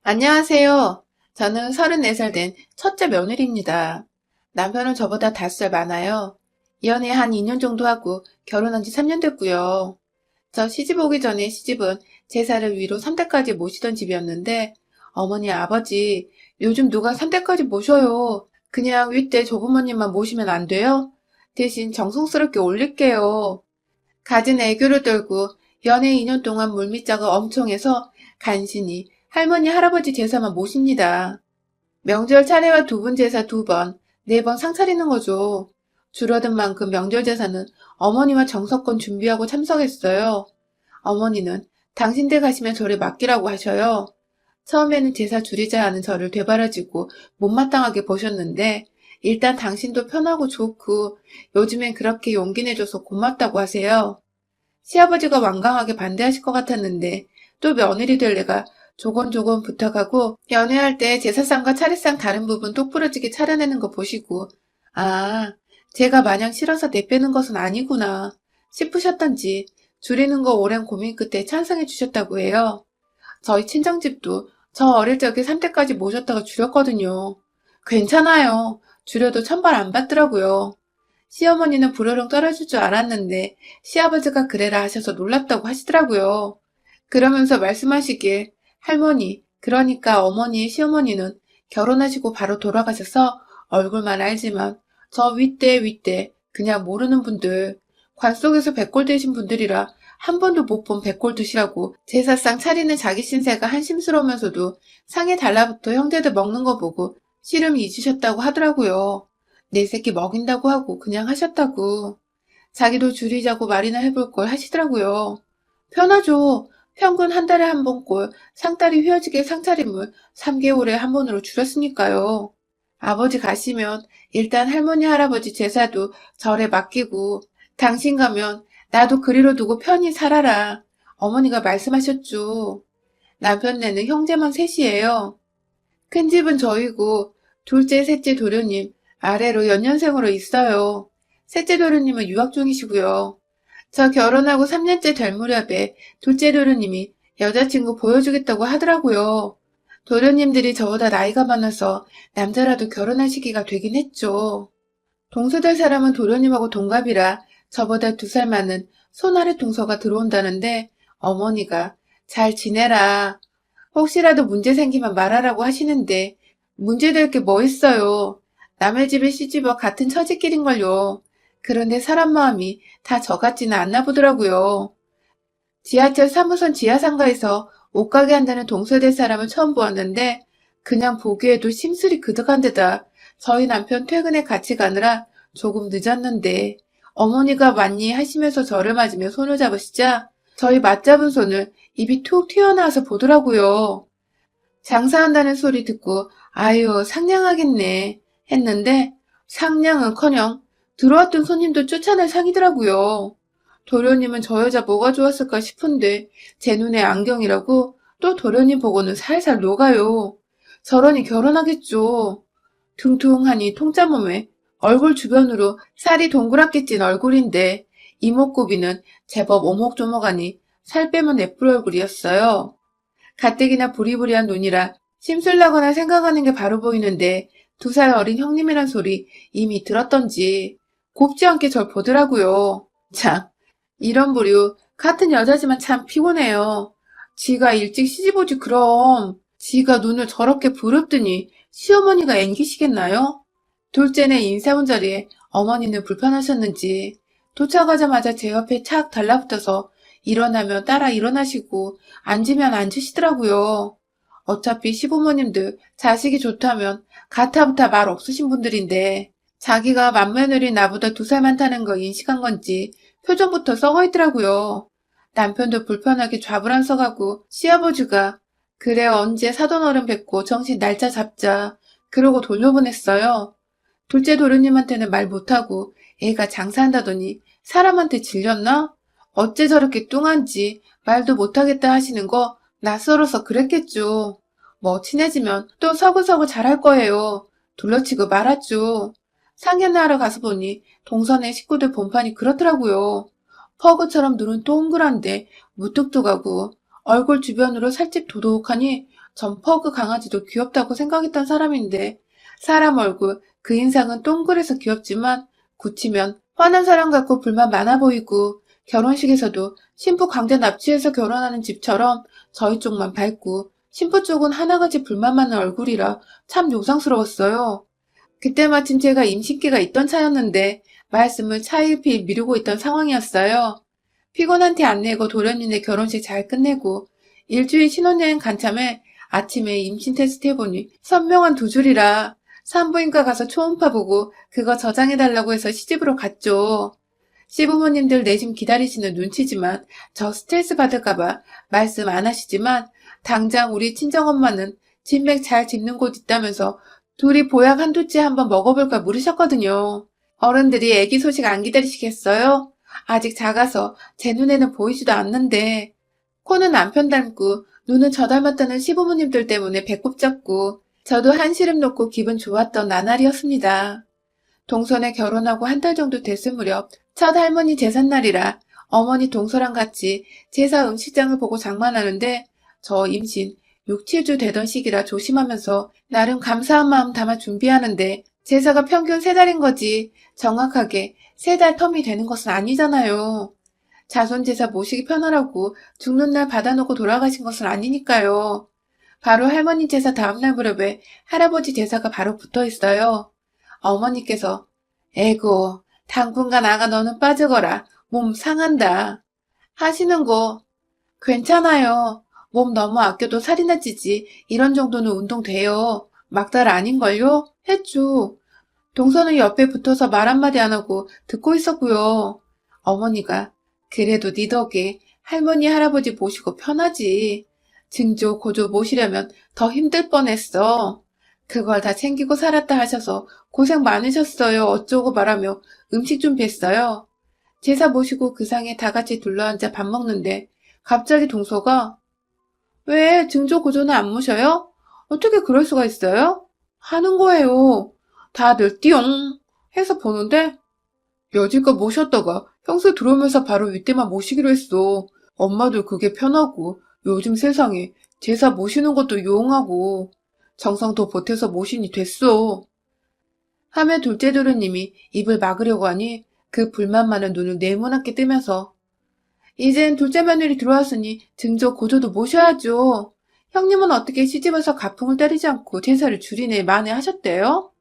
안녕하세요. 저는 34살 된 첫째 며느리입니다. 남편은 저보다 5살 많아요. 연애 한 2년 정도 하고 결혼한 지 3년 됐고요. 저 시집 오기 전에 시집은 제사를 위로 3대까지 모시던 집이었는데 어머니 아버지 요즘 누가 3대까지 모셔요. 그냥 윗대 조부모님만 모시면 안 돼요? 대신 정성스럽게 올릴게요. 갖은 애교를 떨고 연애 2년 동안 물밑작을 엄청 해서 간신히 할머니 할아버지 제사만 모십니다. 명절 차례와 두 분 제사 2번, 4번 상 차리는 거죠. 줄어든 만큼 명절 제사는 어머니와 정석권 준비하고 참석했어요. 어머니는 당신들 가시면 저를 맡기라고 하셔요. 처음에는 제사 줄이자 하는 저를 되바라지고 못마땅하게 보셨는데 일단 당신도 편하고 좋고 요즘엔 그렇게 용기 내줘서 고맙다고 하세요. 시아버지가 완강하게 반대하실 것 같았는데 또 며느리 될 내가 조곤조곤 부탁하고 연애할 때 제사상과 차례상 다른 부분 똑부러지게 차려내는 거 보시고 아, 제가 마냥 싫어서 내빼는 것은 아니구나 싶으셨던지 줄이는 거 오랜 고민 끝에 찬성해 주셨다고 해요. 저희 친정집도 저 어릴 적에 3대까지 모셨다가 줄였거든요. 괜찮아요. 줄여도 천벌 안 받더라고요. 시어머니는 부르릉 떨어질 줄 알았는데 시아버지가 그래라 하셔서 놀랍다고 하시더라고요. 그러면서 말씀하시길 할머니, 그러니까 어머니, 시어머니는 결혼하시고 바로 돌아가셔서 얼굴만 알지만 저 윗대 그냥 모르는 분들 관 속에서 백골 되신 분들이라 한 번도 못 본 백골 드시라고 제사상 차리는 자기 신세가 한심스러우면서도 상에 달라붙어 형제들 먹는 거 보고 씨름 잊으셨다고 하더라고요. 내 새끼 먹인다고 하고 그냥 하셨다고. 자기도 줄이자고 말이나 해볼 걸 하시더라고요. 편하죠. 평균 한 달에 한 번꼴 상다리 휘어지게 상차림을 3개월에 한 번으로 줄였으니까요. 아버지 가시면 일단 할머니 할아버지 제사도 절에 맡기고 당신 가면 나도 그리로 두고 편히 살아라. 어머니가 말씀하셨죠. 남편네는 형제만 셋이에요. 큰 집은 저희고 둘째, 셋째 도련님 아래로 연년생으로 있어요. 셋째 도련님은 유학 중이시고요. 저 결혼하고 3년째 될 무렵에 둘째 도련님이 여자친구 보여주겠다고 하더라고요. 도련님들이 저보다 나이가 많아서 남자라도 결혼할 시기가 되긴 했죠. 동서될 사람은 도련님하고 동갑이라 저보다 2살 많은 손아래 동서가 들어온다는데 어머니가 잘 지내라. 혹시라도 문제 생기면 말하라고 하시는데 문제될 게 뭐 있어요. 남의 집에 시집와 같은 처지끼린걸요. 그런데 사람 마음이 다 저 같지는 않나 보더라고요. 지하철 3호선 지하상가에서 옷가게 한다는 동서될 사람을 처음 보았는데 그냥 보기에도 심술이 그득한 데다 저희 남편 퇴근에 같이 가느라 조금 늦었는데 어머니가 맞니 하시면서 저를 맞으며 손을 잡으시자 저희 맞잡은 손을 입이 툭 튀어나와서 보더라고요. 장사한다는 소리 듣고 아유 상냥하겠네 했는데 상냥은커녕 들어왔던 손님도 쫓아낼 상이더라고요. 도련님은 저 여자 뭐가 좋았을까 싶은데 제 눈에 안경이라고 또 도련님 보고는 살살 녹아요. 저러니 결혼하겠죠. 퉁퉁하니 통짜 몸에 얼굴 주변으로 살이 동그랗게 찐 얼굴인데 이목구비는 제법 오목조목하니 살 빼면 예쁠 얼굴이었어요. 가뜩이나 부리부리한 눈이라 심술나거나 생각하는 게 바로 보이는데 2살 어린 형님이란 소리 이미 들었던지 곱지 않게 절 보더라고요. 참, 이런 부류 같은 여자지만 참 피곤해요. 지가 일찍 시집오지 그럼. 지가 눈을 저렇게 부릅더니 시어머니가 앵기시겠나요? 둘째는 인사 온 자리에 어머니는 불편하셨는지 도착하자마자 제 옆에 착 달라붙어서 일어나면 따라 일어나시고 앉으면 앉으시더라고요. 어차피 시부모님들 자식이 좋다면 가타부타 말 없으신 분들인데 자기가 맏며느리 나보다 2살 많다는 거 인식한 건지 표정부터 썩어 있더라고요. 남편도 불편하게 좌불안석하고 시아버지가 그래 언제 사돈어른 뵙고 정신 날짜 잡자 그러고 돌려보냈어요. 둘째 도련님한테는 말 못하고 애가 장사한다더니 사람한테 질렸나? 어째 저렇게 뚱한지 말도 못하겠다 하시는 거 낯설어서 그랬겠죠. 뭐 친해지면 또 서구서구 잘할 거예요. 둘러치고 말았죠. 상견례하러 가서 보니 동선의 식구들 본판이 그렇더라고요. 퍼그처럼 눈은 동그란데 무뚝뚝하고 얼굴 주변으로 살집 도독하니 전 퍼그 강아지도 귀엽다고 생각했던 사람인데 사람 얼굴 그 인상은 동그래서 귀엽지만 굳히면 화난 사람 같고 불만 많아 보이고 결혼식에서도 신부 강제 납치해서 결혼하는 집처럼 저희 쪽만 밝고 신부 쪽은 하나같이 불만 많은 얼굴이라 참 요상스러웠어요. 그때 마침 제가 임신기가 있던 차였는데 말씀을 차일피일 미루고 있던 상황이었어요. 피곤한 티 안 내고 도련님네 결혼식 잘 끝내고 일주일 신혼여행 간 참에 아침에 임신 테스트 해보니 선명한 두 줄이라 산부인과 가서 초음파 보고 그거 저장해달라고 해서 시집으로 갔죠. 시부모님들 내심 기다리시는 눈치지만 저 스트레스 받을까봐 말씀 안 하시지만 당장 우리 친정엄마는 진맥 잘 짚는 곳 있다면서 둘이 보약 한두째 한번 먹어볼까 물으셨거든요. 어른들이 애기 소식 안 기다리시겠어요? 아직 작아서 제 눈에는 보이지도 않는데 코는 남편 닮고 눈은 저 닮았다는 시부모님들 때문에 배꼽 잡고 저도 한시름 놓고 기분 좋았던 나날이었습니다. 동선에 결혼하고 한 달 정도 됐을 무렵 첫 할머니 제삿날이라 어머니 동서랑 같이 제사 음식장을 보고 장만하는데 저 임신 6, 7주 되던 시기라 조심하면서 나름 감사한 마음 담아 준비하는데 제사가 평균 3달인 거지 정확하게 3달 텀이 되는 것은 아니잖아요. 자손 제사 모시기 편하라고 죽는 날 받아놓고 돌아가신 것은 아니니까요. 바로 할머니 제사 다음날 무렵에 할아버지 제사가 바로 붙어 있어요. 어머니께서 에고 당분간 아가 너는 빠지거라. 몸 상한다. 하시는 거 괜찮아요. 몸 너무 아껴도 살이나 찌지. 이런 정도는 운동 돼요. 막달 아닌걸요? 했죠. 동서는 옆에 붙어서 말 한마디 안 하고 듣고 있었고요. 어머니가 그래도 네 덕에 할머니 할아버지 모시고 편하지. 증조 고조 모시려면 더 힘들 뻔했어. 그걸 다 챙기고 살았다 하셔서 고생 많으셨어요. 어쩌고 말하며 음식 준비했어요. 제사 모시고 그 상에 다 같이 둘러앉아 밥 먹는데 갑자기 동서가 왜 증조 고조는 안 모셔요? 어떻게 그럴 수가 있어요? 하는 거예요. 다들 띠용 해서 보는데 여지껏 모셨다가 형수 들어오면서 바로 윗대만 모시기로 했어. 엄마도 그게 편하고 요즘 세상에 제사 모시는 것도 용하고 정성 더 보태서 모시니 됐어. 하며 둘째 도련님이 입을 막으려고 하니 그 불만 많은 눈을 네모나게 뜨면서 이젠 둘째 며느리 들어왔으니 증조 고조도 모셔야죠. 형님은 어떻게 시집에서 가풍을 때리지 않고 제사를 줄이네 만회하셨대요?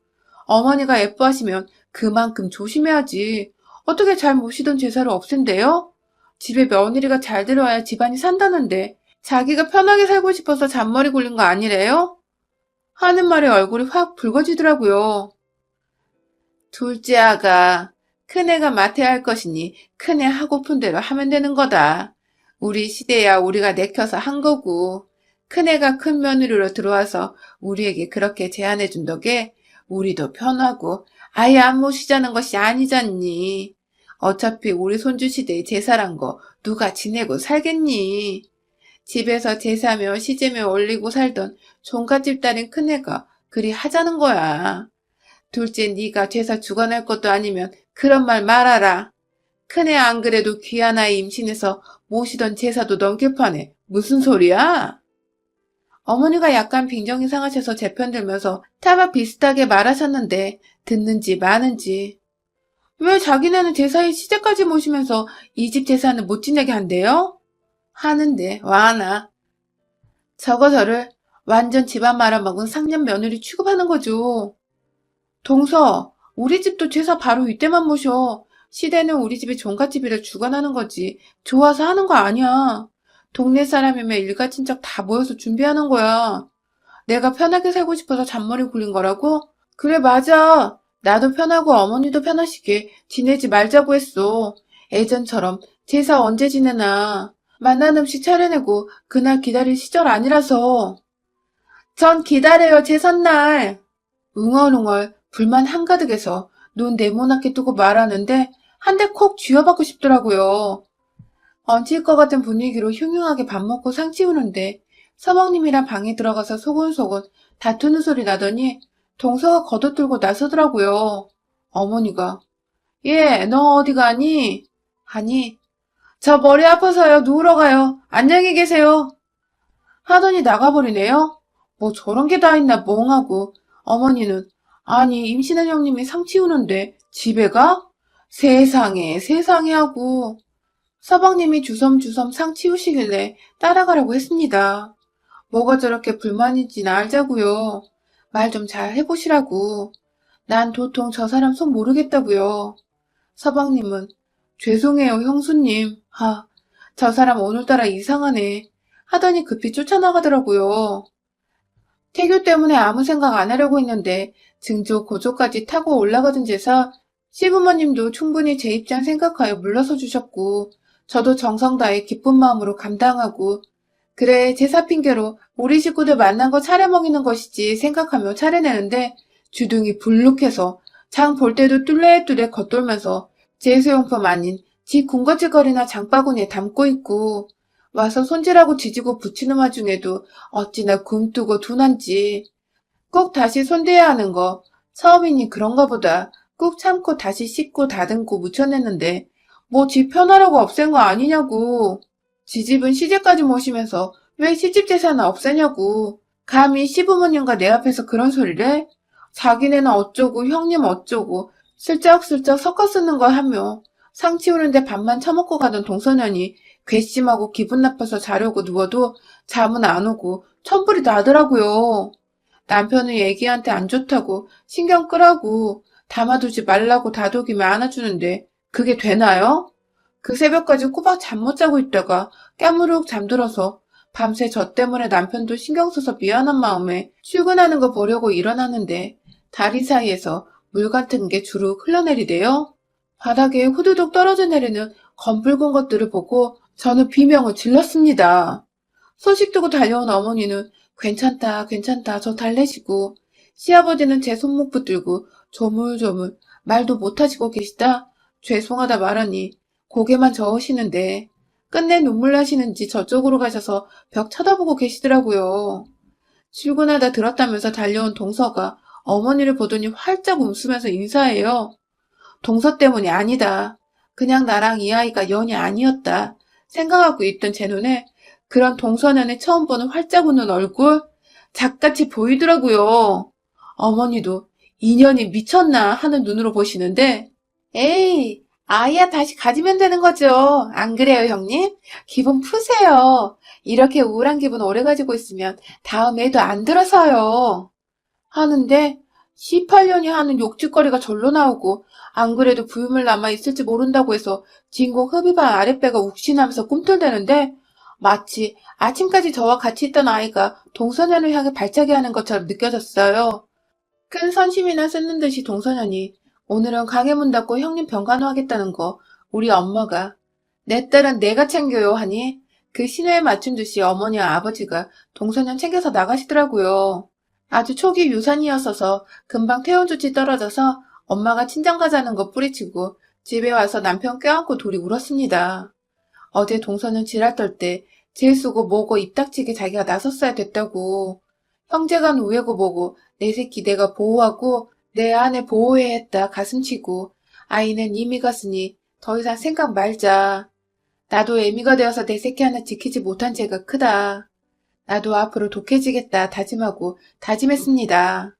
어머니가 예뻐하시면 그만큼 조심해야지. 어떻게 잘 모시던 제사를 없앤대요? 집에 며느리가 잘 들어와야 집안이 산다는데 자기가 편하게 살고 싶어서 잔머리 굴린 거 아니래요? 하는 말에 얼굴이 확 붉어지더라고요. 둘째 아가 큰애가 맡아야 할 것이니 큰애 하고픈 대로 하면 되는 거다. 우리 시대야 우리가 내켜서 한 거고 큰애가 큰 며느리로 들어와서 우리에게 그렇게 제안해준 덕에 우리도 편하고 아예 안 모시자는 것이 아니잖니. 어차피 우리 손주 시대에 제사란 거 누가 지내고 살겠니. 집에서 제사며 시제며 올리고 살던 종갓집 딸인 큰애가 그리 하자는 거야. 둘째 네가 제사 주관할 것도 아니면 그런 말 말아라. 큰애 안 그래도 귀한 아이 임신해서 모시던 제사도 넘길 판에 무슨 소리야? 어머니가 약간 빈정이 상하셔서 제 편 들면서 타박 비슷하게 말하셨는데 듣는지 마는지 왜 자기네는 제사에 시제까지 모시면서 이 집 제사는 못 지내게 한대요? 하는데 와나 저거 저를 완전 집안 말아먹은 상년 며느리 취급하는 거죠. 동서, 우리 집도 제사 바로 이때만 모셔. 시대는 우리 집이 종갓집이라 주관하는 거지. 좋아서 하는 거 아니야. 동네 사람이면 일가 친척 다 모여서 준비하는 거야. 내가 편하게 살고 싶어서 잔머리 굴린 거라고? 그래, 맞아. 나도 편하고 어머니도 편하시게 지내지 말자고 했어. 예전처럼 제사 언제 지내나. 맛난 음식 차려내고 그날 기다릴 시절 아니라서. 전 기다려요, 제삿날. 웅얼웅얼 불만 한가득해서 눈 네모나게 뜨고 말하는데 한 대 콕 쥐어받고 싶더라고요. 얹힐 것 같은 분위기로 흉흉하게 밥 먹고 상 치우는데 서방님이랑 방에 들어가서 소곤소곤 다투는 소리 나더니 동서가 걷어들고 나서더라고요. 어머니가 얘 너 어디 가니? 하니 저 머리 아파서요. 누우러 가요. 안녕히 계세요. 하더니 나가버리네요. 뭐 저런 게 다 있나 멍하고 어머니는 아니 임신한 형님이 상 치우는데 집에 가? 세상에 세상에 하고 서방님이 주섬주섬 상 치우시길래 따라가라고 했습니다. 뭐가 저렇게 불만인지 알자고요. 말 좀 잘 해보시라고. 난 도통 저 사람 속 모르겠다고요. 서방님은 죄송해요 형수님. 저 사람 오늘따라 이상하네. 하더니 급히 쫓아나가더라고요. 태교 때문에 아무 생각 안 하려고 했는데 증조 고조까지 타고 올라가던 데서 시부모님도 충분히 제 입장 생각하여 물러서 주셨고 저도 정성 다해 기쁜 마음으로 감당하고 그래 제사 핑계로 우리 식구들 만난 거 차려먹이는 것이지 생각하며 차려내는데 주둥이 불룩해서 장 볼 때도 뚫레뚫레 겉돌면서 제수용품 아닌 지 군것질거리나 장바구니에 담고 있고 와서 손질하고 지지고 붙이는 와중에도 어찌나 굼뜨고 둔한지 꼭 다시 손대야 하는 거 처음이니 그런가 보다 꾹 참고 다시 씻고 다듬고 묻혀냈는데 뭐 지 편하라고 없앤 거 아니냐고. 지집은 시집까지 모시면서 왜 시집 재산을 없애냐고. 감히 시부모님과 내 앞에서 그런 소리를 해? 자기네는 어쩌고 형님 어쩌고 슬쩍슬쩍 섞어 쓰는 걸 하며 상 치우는데 밥만 처먹고 가던 동서년이 괘씸하고 기분 나빠서 자려고 누워도 잠은 안 오고 천불이 나더라고요. 남편은 애기한테 안 좋다고 신경 끄라고 담아두지 말라고 다독이며 안아주는데 그게 되나요? 그 새벽까지 꼬박 잠 못 자고 있다가 깨무룩 잠들어서 밤새 저 때문에 남편도 신경 써서 미안한 마음에 출근하는 거 보려고 일어나는데 다리 사이에서 물 같은 게 주룩 흘러내리대요. 바닥에 후두둑 떨어져 내리는 검붉은 것들을 보고 저는 비명을 질렀습니다. 소식 듣고 달려온 어머니는 괜찮다, 괜찮다, 저 달래시고, 시아버지는 제 손목 붙들고 조물조물 말도 못하시고 계시다 죄송하다 말하니 고개만 저으시는데 끝내 눈물 나시는지 저쪽으로 가셔서 벽 쳐다보고 계시더라고요. 출근하다 들었다면서 달려온 동서가 어머니를 보더니 활짝 웃으면서 인사해요. 동서 때문이 아니다. 그냥 나랑 이 아이가 연이 아니었다. 생각하고 있던 제 눈에 그런 동서년에 처음 보는 활짝 웃는 얼굴 작같이 보이더라고요. 어머니도 인연이 미쳤나 하는 눈으로 보시는데 에이 아이야 다시 가지면 되는 거죠. 안 그래요 형님? 기분 푸세요. 이렇게 우울한 기분 오래 가지고 있으면 다음 애도 안 들어서요. 하는데 18년이 하는 욕짓거리가 절로 나오고 안 그래도 부유물 남아있을지 모른다고 해서 진공 흡입한 아랫배가 욱신하면서 꿈틀대는데 마치 아침까지 저와 같이 있던 아이가 동서년을 향해 발차기 하는 것처럼 느껴졌어요. 큰 선심이나 쓰는 듯이 동서년이 오늘은 가게 문 닫고 형님 병간호 하겠다는 거 우리 엄마가 내 딸은 내가 챙겨요 하니 그 신호에 맞춘 듯이 어머니와 아버지가 동서년 챙겨서 나가시더라고요. 아주 초기 유산이었어서 금방 퇴원조치 떨어져서 엄마가 친정 가자는 거 뿌리치고 집에 와서 남편 껴안고 둘이 울었습니다. 어제 동서는 지랄 떨 때 재수고 뭐고 입 닥치게 자기가 나섰어야 됐다고. 형제간 우애고 뭐고 내 새끼 내가 보호하고 내 아내 보호해야 했다 가슴치고 아이는 이미 갔으니 더 이상 생각 말자. 나도 애미가 되어서 내 새끼 하나 지키지 못한 죄가 크다. 나도 앞으로 독해지겠다 다짐하고 다짐했습니다.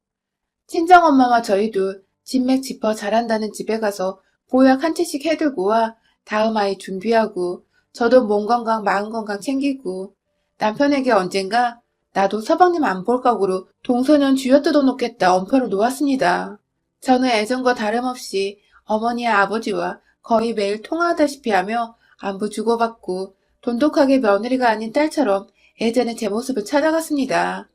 친정엄마와 저희도 진맥 짚어 잘한다는 집에 가서 보약 한 채씩 해들고 와 다음 아이 준비하고 저도 몸 건강 마음 건강 챙기고 남편에게 언젠가 나도 서방님 안 볼 각오로 동서년 쥐어뜯어 놓겠다 엄포를 놓았습니다. 저는 예전과 다름없이 어머니와 아버지와 거의 매일 통화하다시피 하며 안부 주고받고 돈독하게 며느리가 아닌 딸처럼 예전의 제 모습을 찾아갔습니다.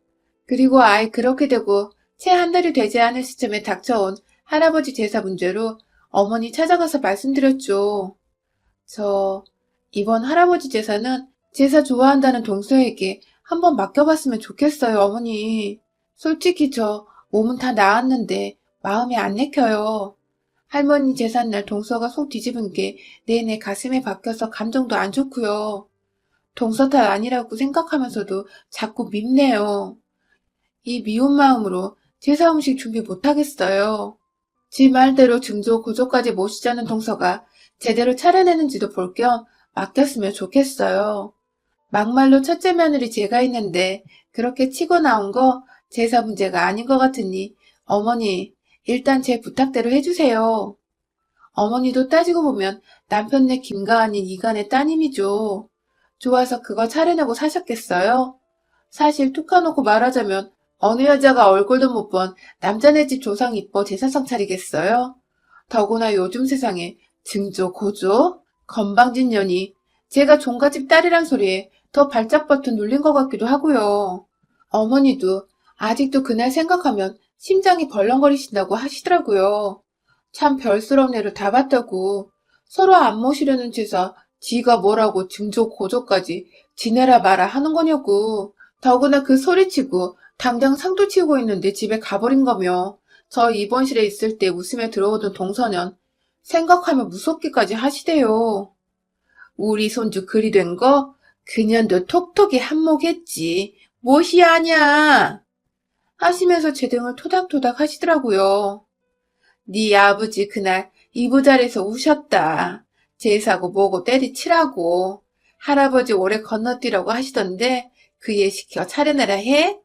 그리고 아예 그렇게 되고 채 한 달이 되지 않을 시점에 닥쳐온 할아버지 제사 문제로 어머니 찾아가서 말씀드렸죠. 이번 할아버지 제사는 제사 좋아한다는 동서에게 한번 맡겨봤으면 좋겠어요, 어머니. 솔직히 저 몸은 다 나았는데 마음이 안 내켜요. 할머니 제삿날 동서가 속 뒤집은 게 내내 가슴에 박혀서 감정도 안 좋고요. 동서 탓 아니라고 생각하면서도 자꾸 밉네요. 이 미운 마음으로 제사 음식 준비 못하겠어요. 지 말대로 증조 고조까지 모시자는 동서가 제대로 차려내는지도 볼 겸 맡겼으면 좋겠어요. 막말로 첫째 며느리 제가 있는데 그렇게 치고 나온 거 제사 문제가 아닌 것 같으니 어머니 일단 제 부탁대로 해주세요. 어머니도 따지고 보면 남편네 김가한인 이간의 따님이죠. 좋아서 그거 차려내고 사셨겠어요? 사실 툭 까놓고 말하자면 어느 여자가 얼굴도 못 본 남자네 집 조상 이뻐 제사상 차리겠어요? 더구나 요즘 세상에 증조, 고조, 건방진년이 제가 종갓집 딸이란 소리에 더 발작 버튼 눌린 것 같기도 하고요. 어머니도 아직도 그날 생각하면 심장이 벌렁거리신다고 하시더라고요. 참 별스러운 애를 다 봤다고. 서로 안 모시려는 제사 지가 뭐라고 증조 고조까지 지내라 마라 하는 거냐고. 더구나 그 소리치고 당장 상도 치우고 있는데 집에 가버린 거며 저 입원실에 있을 때 웃으며 들어오던 동서년 생각하면 무섭기까지 하시대요. 우리 손주 그리 된 거? 그년도 톡톡히 한몫했지. 무엇이 아냐? 하시면서 제 등을 토닥토닥 하시더라고요. 네 아버지 그날 이부자리에서 우셨다. 제사고 뭐고 때리치라고. 할아버지 오래 건너뛰라고 하시던데 그에 시켜 차려내라 해?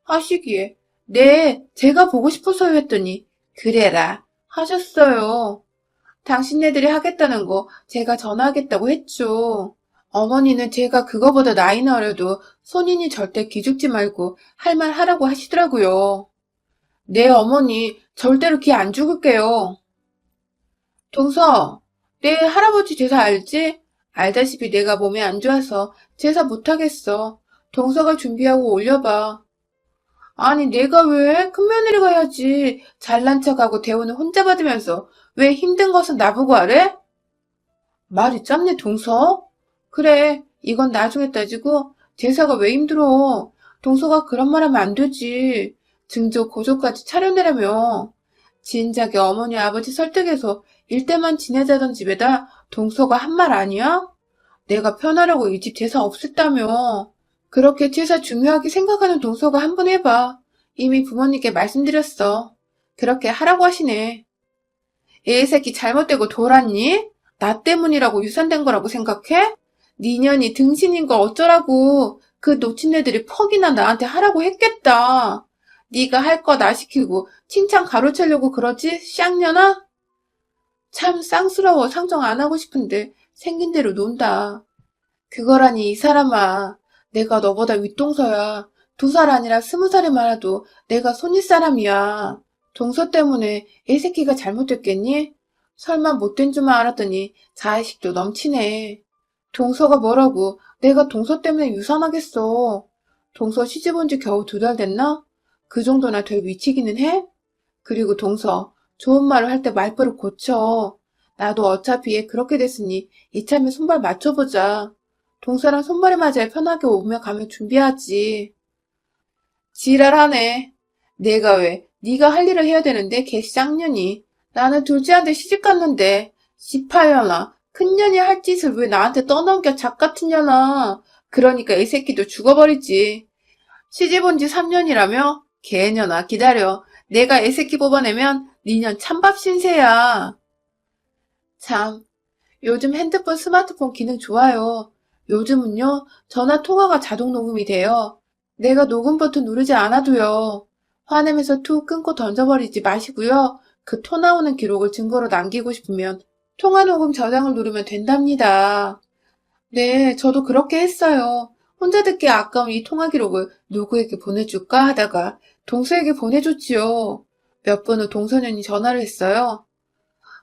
하시기에 네, 제가 보고 싶어서요 했더니 그래라 하셨어요. 당신네들이 하겠다는 거 제가 전화하겠다고 했죠. 어머니는 제가 그거보다 나이는 어려도 손인이 절대 기죽지 말고 할 말 하라고 하시더라고요. 네, 어머니 절대로 기 안 죽을게요. 동서, 내 할아버지 제사 알지? 알다시피 내가 몸이 안 좋아서 제사 못하겠어. 동서가 준비하고 올려봐. 아니, 내가 왜? 큰며느리가 해야지. 잘난 척하고 대우는 혼자 받으면서 왜 힘든 것은 나보고 하래? 말이 짧네, 동서? 그래, 이건 나중에 따지고 제사가 왜 힘들어? 동서가 그런 말 하면 안 되지. 증조 고조까지 차려내라며. 진작에 어머니 아버지 설득해서 일대만 지내자던 집에다 동서가 한 말 아니야? 내가 편하려고 이 집 제사 없앴다며. 그렇게 제사 중요하게 생각하는 동서가 한 번 해봐. 이미 부모님께 말씀드렸어. 그렇게 하라고 하시네. 애 새끼 잘못되고 돌았니? 나 때문이라고 유산된 거라고 생각해? 니년이 등신인 걸 어쩌라고. 그 놓친 애들이 퍽이나 나한테 하라고 했겠다. 네가 할 거 나 시키고 칭찬 가로채려고 그러지? 쌍년아? 참 쌍스러워. 상정 안 하고 싶은데 생긴 대로 논다. 그거라니 이 사람아. 내가 너보다 윗동서야. 2살 아니라 20살이 많아도 내가 손윗 사람이야. 동서 때문에 애 새끼가 잘못됐겠니? 설마 못된 줄만 알았더니 자의식도 넘치네. 동서가 뭐라고 내가 동서 때문에 유산하겠어. 동서 시집 온 지 겨우 2달 됐나? 그 정도나 될 위치기는 해? 그리고 동서 좋은 말을 할 때 말버릇 고쳐. 나도 어차피 얘 그렇게 됐으니 이참에 손발 맞춰보자. 동서랑 손발이 맞아야 편하게 오며 가며 준비하지. 지랄하네. 내가 왜 네가 할 일을 해야 되는데 걔 쌍년이. 나는 둘째한테 시집 갔는데 18년아. 큰년이 할 짓을 왜 나한테 떠넘겨 작 같은 년아. 그러니까 이 새끼도 죽어버리지. 시집 온 지 3년이라며? 개년아 기다려. 내가 애 새끼 뽑아내면 니년 찬밥 신세야. 참, 요즘 핸드폰 스마트폰 기능 좋아요. 요즘은요, 전화 통화가 자동 녹음이 돼요. 내가 녹음 버튼 누르지 않아도요. 화내면서 툭 끊고 던져버리지 마시고요. 그 토 나오는 기록을 증거로 남기고 싶으면 통화 녹음 저장을 누르면 된답니다. 네, 저도 그렇게 했어요. 혼자 듣기 아까운 이 통화 기록을 누구에게 보내줄까 하다가 동서에게 보내줬지요. 몇 분 후 동서년이 전화를 했어요.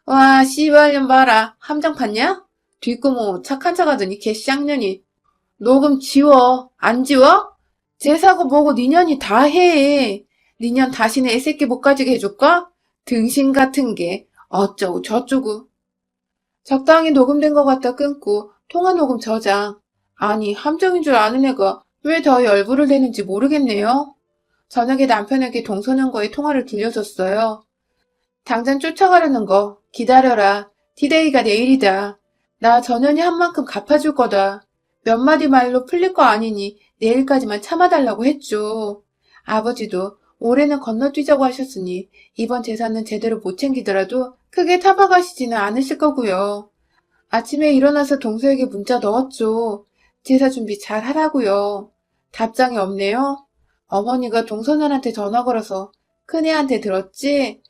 와, 씨발년 봐라. 함정 팠냐? 뒷구멍 착한 척 하더니 걔 쌍년이 녹음 지워. 안 지워? 제사고 뭐고 니년이 다 해. 니년 다시는 애새끼 못 가지게 해줄까? 등신 같은 게 어쩌고 저쩌고. 적당히 녹음된 것 같다 끊고 통화 녹음 저장. 아니 함정인 줄 아는 애가 왜 더 열불을 내는지 모르겠네요. 저녁에 남편에게 동서년과의 통화를 들려줬어요. 당장 쫓아가려는 거 기다려라. 디데이가 내일이다. 나 전현이 한 만큼 갚아줄 거다. 몇 마디 말로 풀릴 거 아니니 내일까지만 참아달라고 했죠. 아버지도 올해는 건너뛰자고 하셨으니 이번 제사는 제대로 못 챙기더라도 크게 타박하시지는 않으실 거고요. 아침에 일어나서 동서에게 문자 넣었죠. 제사 준비 잘 하라고요. 답장이 없네요. 어머니가 동서년한테 전화 걸어서 큰애한테 들었지?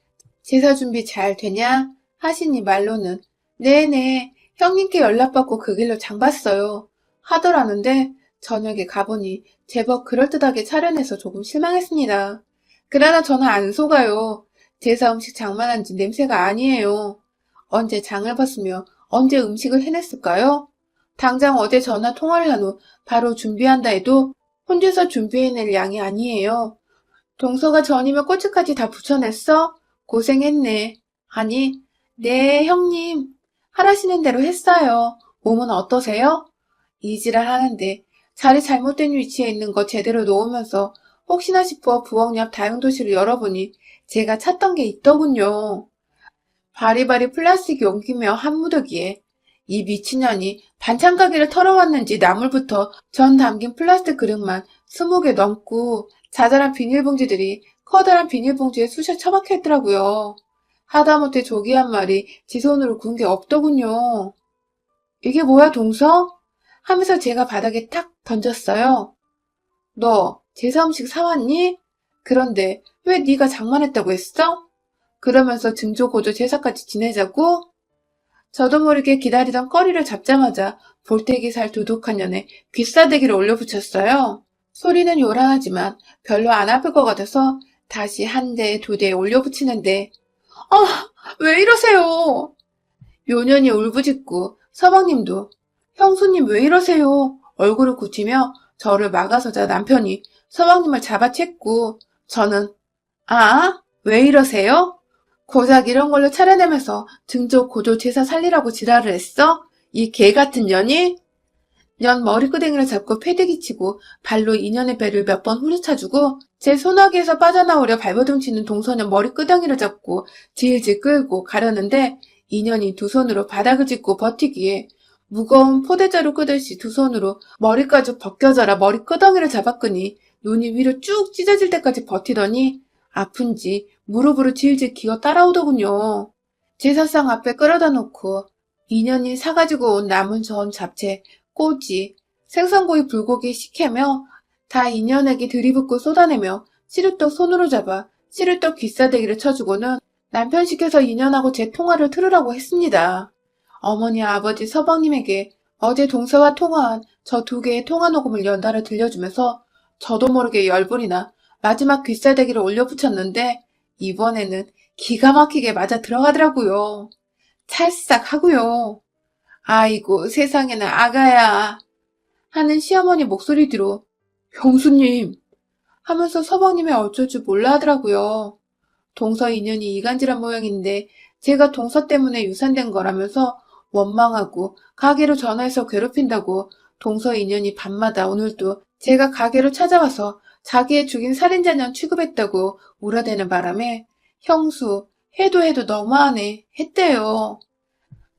제사 준비 잘 되냐? 하시니 말로는 네네 형님께 연락받고 그 길로 장 봤어요. 하더라는데 저녁에 가보니 제법 그럴듯하게 차려내서 조금 실망했습니다. 그러나 저는 안 속아요. 제사 음식 장만한 지 냄새가 아니에요. 언제 장을 봤으며 언제 음식을 해냈을까요? 당장 어제 전화 통화를 한 후 바로 준비한다 해도 혼자서 준비해낼 양이 아니에요. 동서가 전이면 꼬치까지 다 부쳐냈어? 고생했네. 아니, 네, 형님. 하라시는 대로 했어요. 몸은 어떠세요? 이지랄 하는데 자리 잘못된 위치에 있는 거 제대로 놓으면서 혹시나 싶어 부엌 옆 다용도실을 열어보니 제가 찾던 게 있더군요. 바리바리 플라스틱 용기며 한 무더기에 이 미친년이 반찬 가게를 털어왔는지 나물부터 전 담긴 플라스틱 그릇만 20개 넘고 자잘한 비닐봉지들이 커다란 비닐봉지에 쑤셔 처박혀 있더라고요. 하다못해 조개 한 마리 지 손으로 구운 게 없더군요. 이게 뭐야 동서? 하면서 제가 바닥에 탁 던졌어요. 너 제사 음식 사왔니? 그런데 왜 네가 장만했다고 했어? 그러면서 증조고조 제사까지 지내자고? 저도 모르게 기다리던 꺼리를 잡자마자 볼때기 살 두둑한 년에 귀싸대기를 올려붙였어요. 소리는 요란하지만 별로 안 아플 것 같아서 다시 한 대, 두 대 올려붙이는데 아, 왜 이러세요? 요년이 울부짖고 서방님도 형수님 왜 이러세요? 얼굴을 굳히며 저를 막아서자 남편이 서방님을 잡아챘고 저는 아, 왜 이러세요? 고작 이런 걸로 차려내면서 증조 고조 제사 살리라고 지랄을 했어? 이 개 같은 년이? 년 머리끄댕이를 잡고 패대기 치고 발로 인연의 배를 몇 번 후려차주고 제 소나기에서 빠져나오려 발버둥 치는 동서년 머리끄댕이를 잡고 질질 끌고 가려는데 인연이 두 손으로 바닥을 짚고 버티기에 무거운 포대자루 끄듯이 두 손으로 머리까지 벗겨져라 머리끄덩이를 잡았거니 눈이 위로 쭉 찢어질 때까지 버티더니 아픈지 무릎으로 질질 기어 따라오더군요. 제사상 앞에 끌어다 놓고 인연이 사가지고 온 남은 전 잡채 꼬지, 생선구이 불고기 식혜며 다 인연에게 들이붓고 쏟아내며 시루떡 손으로 잡아 시루떡 귀싸대기를 쳐주고는 남편 시켜서 인연하고 제 통화를 틀으라고 했습니다. 어머니 아버지 서방님에게 어제 동서와 통화한 저 두 개의 통화 녹음을 연달아 들려주면서 저도 모르게 열불이나 마지막 귀싸대기를 올려붙였는데 이번에는 기가 막히게 맞아 들어가더라고요. 찰싹 하고요. 아이고 세상에나 아가야 하는 시어머니 목소리 뒤로 형수님 하면서 서방님이 어쩔 줄 몰라 하더라고요. 동서 인연이 이간질한 모양인데 제가 동서 때문에 유산된 거라면서 원망하고 가게로 전화해서 괴롭힌다고 동서 인연이 밤마다 오늘도 제가 가게로 찾아와서 자기의 죽인 살인자년 취급했다고 울어대는 바람에 형수 해도 너무하네 했대요.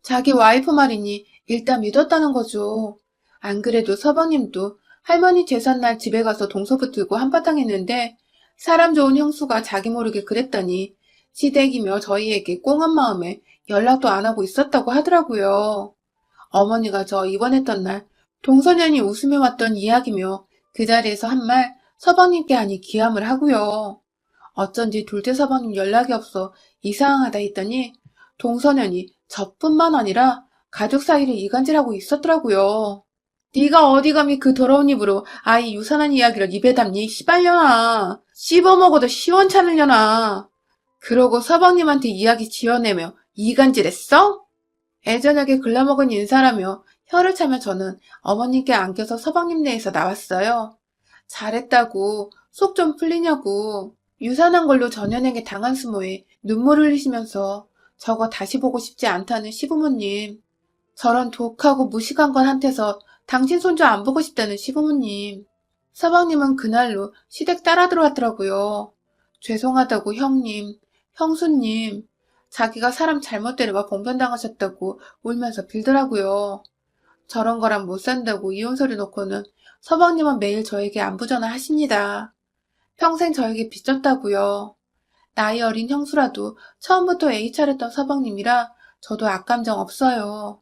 자기 와이프 말이니 일단 믿었다는 거죠. 안 그래도 서방님도 할머니 제삿날 집에 가서 동서 붙들고 한바탕 했는데 사람 좋은 형수가 자기 모르게 그랬더니 시댁이며 저희에게 꽁한 마음에 연락도 안 하고 있었다고 하더라고요. 어머니가 저 입원했던 날 동서년이 웃으며 왔던 이야기며 그 자리에서 한 말 서방님께 하니 기함을 하고요. 어쩐지 둘째 서방님 연락이 없어 이상하다 했더니 동서년이 저뿐만 아니라 가족 사이를 이간질하고 있었더라고요. 네가 어디 감히 그 더러운 입으로 아이 유산한 이야기를 입에 담니 씨발려나. 씹어먹어도 시원찮으려나. 그러고 서방님한테 이야기 지어내며 이간질했어? 애저녁에 글러먹은 인사라며 혀를 차며 저는 어머님께 안겨서 서방님 내에서 나왔어요. 잘했다고 속 좀 풀리냐고. 유산한 걸로 전현에게 당한 수모에 눈물 흘리시면서 저거 다시 보고 싶지 않다는 시부모님. 저런 독하고 무식한 건 한테서 당신 손주 안 보고 싶다는 시부모님. 서방님은 그날로 시댁 따라 들어왔더라고요. 죄송하다고 형님, 형수님. 자기가 사람 잘못 데려가 봉변당하셨다고 울면서 빌더라고요. 저런 거랑 못 산다고 이혼서류 놓고는 서방님은 매일 저에게 안부 전화하십니다. 평생 저에게 빚졌다고요. 나이 어린 형수라도 처음부터 애이 차렸던 서방님이라 저도 악감정 없어요.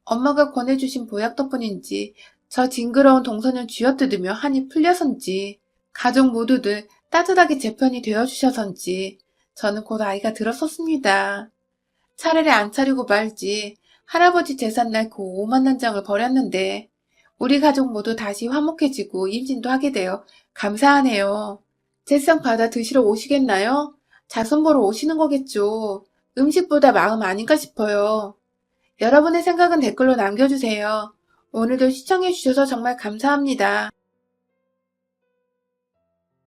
엄마가 권해주신 보약 덕분인지 저 징그러운 동선을 쥐어뜯으며 한이 풀려선지 가족 모두들 따뜻하게 제 편이 되어주셔선지 저는 곧 아이가 들었었습니다. 차라리 안 차리고 말지 할아버지 제삿날 그 오만난장을 버렸는데 우리 가족 모두 다시 화목해지고 임신도 하게 되어 감사하네요. 제상 받아 드시러 오시겠나요? 자손 보러 오시는 거겠죠. 음식보다 마음 아닌가 싶어요. 여러분의 생각은 댓글로 남겨주세요. 오늘도 시청해주셔서 정말 감사합니다.